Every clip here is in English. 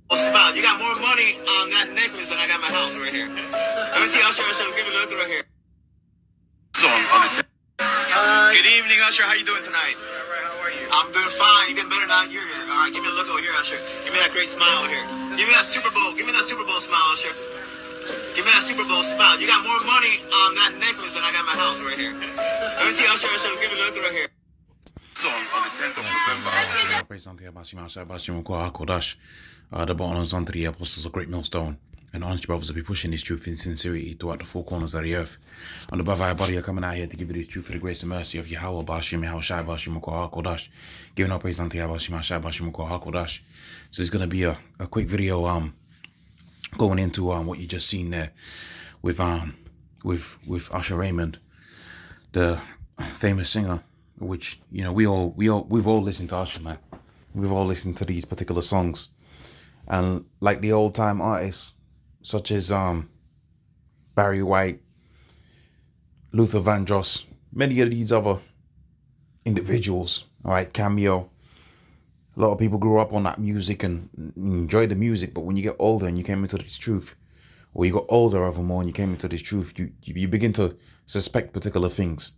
Smile. You got more money on that necklace than I got my house right here. Let me see, Usher. Give me a look right here. Good evening, Usher. How you doing tonight? All right, how are you? I'm doing fine. You're getting better now. You're here. All right, give me a look over here, Usher. Give me that great smile over here. Give me that Super Bowl. Give me that Super Bowl smile, Usher. Give me that Super Bowl smile. You got more money on that necklace than I got my house right here. Let me see, Usher. Give me a look right here. On the 10th of December. The bottom on the apostles of Great Millstone, and honest brothers will be pushing this truth in sincerity throughout the four corners of the earth. And above our body are coming out here to give you this truth for the grace and mercy of Yahweh Bashim Yahushai Bashim Hakodash. Giving our praise unto Yahweh Shai Bashim Hakodash. So it's gonna be a quick video going into what you just seen there with Usher Raymond, the famous singer, which we've all listened to Usher, man. We've all listened to these particular songs. And like the old time artists, such as Barry White, Luther Vandross, many of these other individuals, all right, Cameo. A lot of people grew up on that music and enjoyed the music, but when you get older and you came into this truth, or you got older over more and you came into this truth, you begin to suspect particular things.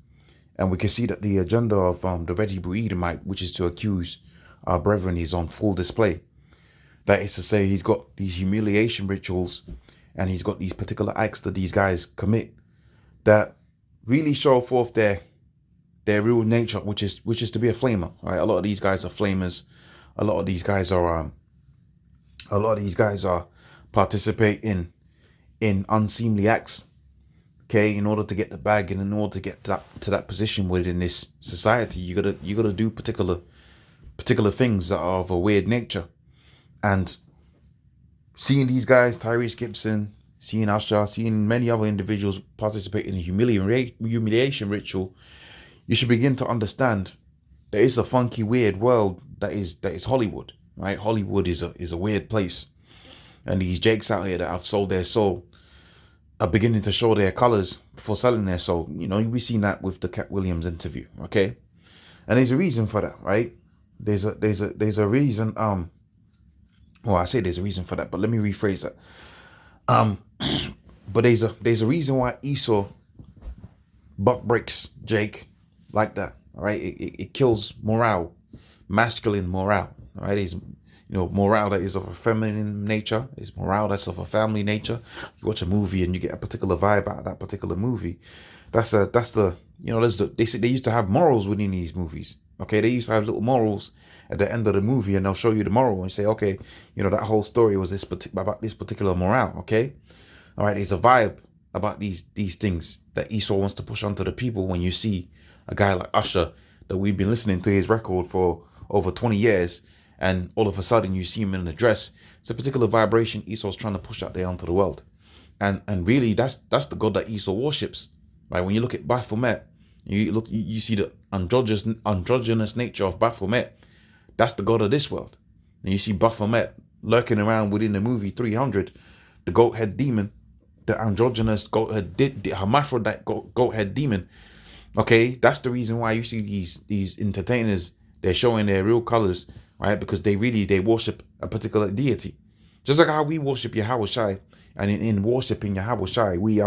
And we can see that the agenda of the Red Hebrew Edomite, which is to accuse our brethren, is on full display. That is to say, he's got these humiliation rituals and he's got these particular acts that these guys commit that really show forth their real nature, which is to be a flamer. Right? A lot of these guys are flamers. A lot of these guys are participate in unseemly acts. Okay, in order to get the bag and in order to get to that position within this society, you gotta do particular things that are of a weird nature. And seeing these guys, Tyrese Gibson, seeing Usher, seeing many other individuals participate in a humiliation ritual, you should begin to understand there is a funky, weird world that is Hollywood, right? Hollywood is a weird place, and these jakes out here that have sold their soul are beginning to show their colors for selling their soul. We've seen that with the Cat Williams interview, okay? And there's a reason for that, right? There's a reason. Well, I say there's a reason for that, but let me rephrase that. But there's a reason why Esau butt breaks Jake like that. All right, it kills morale, masculine morale. All right, it's morale that is of a feminine nature. It's morale that's of a family nature. You watch a movie and you get a particular vibe out of that particular movie. They used to have morals within these movies. Okay, they used to have little morals at the end of the movie, and they'll show you the moral and say, okay, that whole story was about this particular morale. Okay, all right, there's a vibe about these things that Esau wants to push onto the people. When you see a guy like Usher, that we've been listening to his record for over 20 years, and all of a sudden you see him in a dress, it's a particular vibration Esau's trying to push out there onto the world. And really, that's the God that Esau worships. Right? When you look at Baphomet, you see the androgynous nature of Baphomet. That's the god of this world. And you see Baphomet lurking around within the movie 300, the goat head demon, the androgynous goat head, the hermaphrodite goat head demon. Okay, that's the reason why you see these entertainers, they're showing their real colors, right? Because they worship a particular deity. Just like how we worship Yahweh Shai, and in worshiping Yahweh Shai, we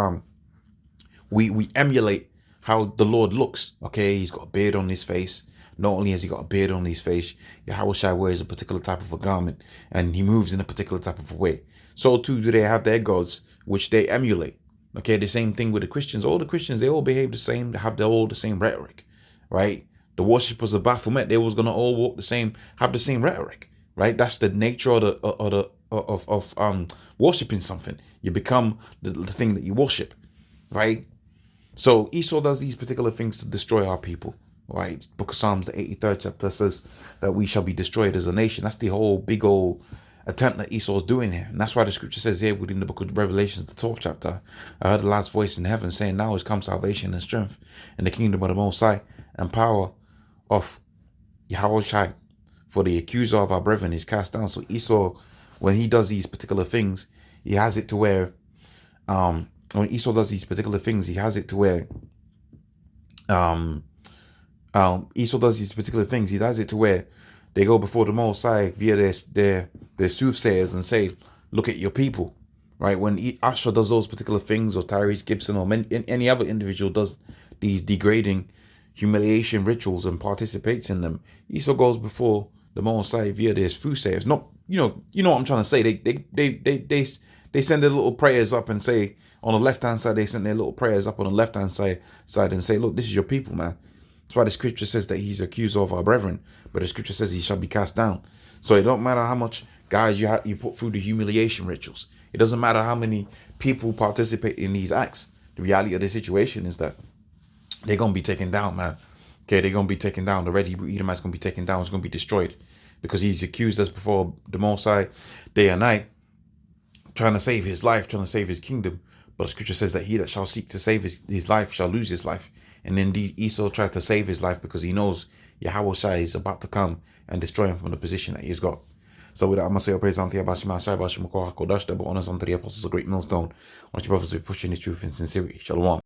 emulate how the Lord looks. Okay, he's got a beard on his face. Not only has he got a beard on his face, Yahweh Shai wears a particular type of a garment, and he moves in a particular type of a way. So too do they have their gods, which they emulate. Okay, the same thing with the Christians. All the Christians, they all behave the same. They have all the same rhetoric, right? The worshippers of Baphomet, they was gonna all walk the same, have the same rhetoric, right? That's the nature of worshiping something. You become the thing that you worship, right? So Esau does these particular things to destroy our people, right? Book of Psalms, the 83rd chapter says that we shall be destroyed as a nation. That's the whole big old attempt that Esau's doing here. And that's why the scripture says here within the book of Revelations, the 12th chapter, I heard the last voice in heaven saying, now has come salvation and strength in the kingdom of the Most High and power of Yahweh Shai. For the accuser of our brethren is cast down. So Esau, when he does these particular things, he has it to where when Esau does these particular things, he has it to where Esau does these particular things. He does it to where they go before the Most High via their the soothsayers and say, look at your people, right? When Usher does those particular things, or Tyrese Gibson, or any other individual does these degrading humiliation rituals and participates in them, Esau goes before the Most High via their soothsayers. Not, you know what I'm trying to say. They send their little prayers up and say, on the left hand side, they send their little prayers up on the left hand side and say, look, this is your people, man. That's why the scripture says that he's accused of our brethren, but the scripture says he shall be cast down. So it don't matter how much guys you put through the humiliation rituals. It doesn't matter how many people participate in these acts. The reality of the situation is that they're gonna be taken down, man. Okay, they're gonna be taken down. The Red Hebrew Edomite's gonna be taken down. It's gonna be destroyed because he's accused us before the Most High day and night, trying to save his life, trying to save his kingdom. But the scripture says that he that shall seek to save his life shall lose his life. And indeed, Esau tried to save his life because he knows Yahweh Shai is about to come and destroy him from the position that he's got. So with that, I'm going to say, praise unto Yahweh Shai, Bashim Kohakodash, double honors unto the apostles of great millstone. I want you brothers to be pushing this truth in sincerity. Shalom.